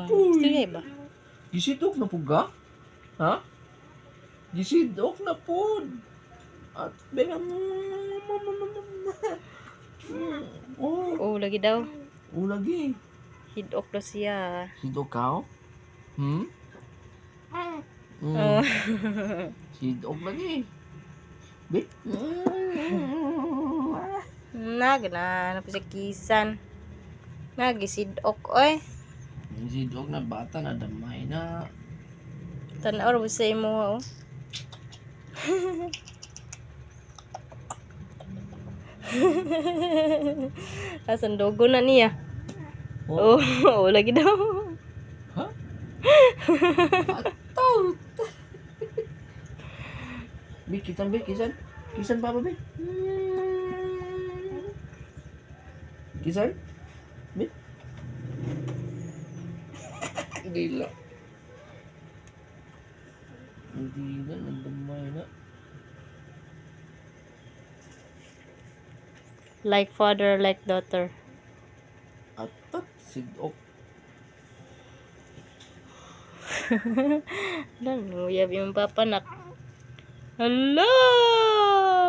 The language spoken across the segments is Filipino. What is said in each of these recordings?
Sige ba? Gisidok na po ga? Ha? Gisidok na po. At bigyan mo. Oh, Oh, lagi daw. lagi. Hidok daw siya. Sidok ka? Hmm? Oh. Sidok lagi. Bit. Nagana, napisa kisan. Nagisidok, oy. Sidok na bata na damay na. Tanaw ra sa imo, oh. Asan dogo na niya? Oh, oh, lagi daw. Ha? Atot. Bi, kisan. Kisan pa ba, Bi? Kisan? Bi? Dila. Hindi na, nandamay na. Like father, like daughter. Atot, sidok. Dan, uyab yung papanak. Hala!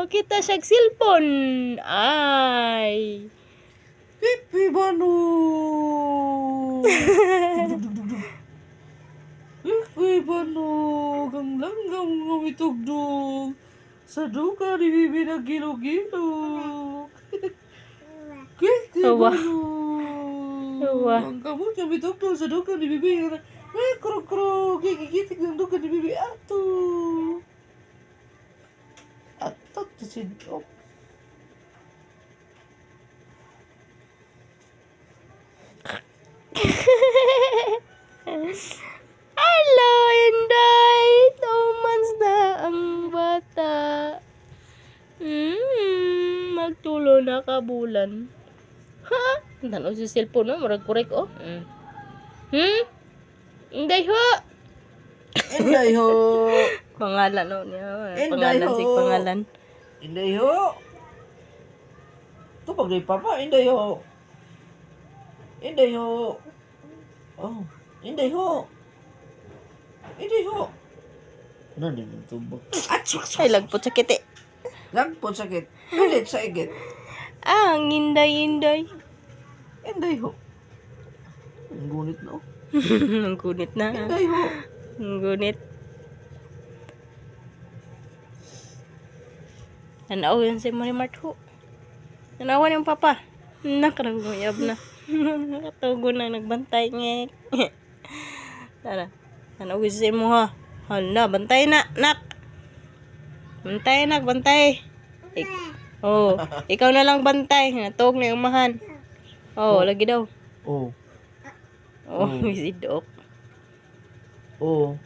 Kita siya cellphone. Ay. Hippie Banu! Hippie Banu! Ang langgam ngumitugdog. Sa duka ni Bibi na gilo-gilo. Hippie Awa. Banu! Awa. Ang kamot niya mitugdog sa duka ni Bibi. Krok-krok! Gigigitik ng duka ni Bibi. Ato! Atot sa sidok. Hello, Inday! 2 months na ang bata. Magtulo na kabulan. Ha? Tanaw sa cellphone, no? Marag korek, oh. Inday ho! Inday ho! Pangalan, no? Niya. Inday Pangalan, ho! si pangalan. Inday ho! Ito pag di papa, Inday ho! Inday ho! Oh, Inday ho! Inday ho! Ano din ang tubo? Ay, lagpot sa kiti. Lagpot sakit. Pilit sa igit. Ang inday. Inday ho! Ang gunit na oh. Ang gunit na. Inday ho! Ang gunit. Tanaw yun si Marimart ho. Tanawan yung papa. Nakaraguyab na. Nakatugo na nagbantay ngek. Tara. Tanaw yun si mo ha. Hala, bantay na, nak. Bantay, nak, bantay. Oh, ikaw na lang bantay. Natog na yung mahan. Oh, lagi daw. Oh. Oh, sidok. Oh.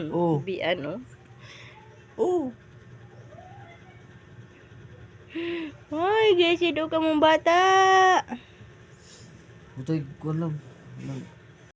Oh. Bian, oh. Oh. Ay, Jessie, do ka mong bata. Butay ko lang.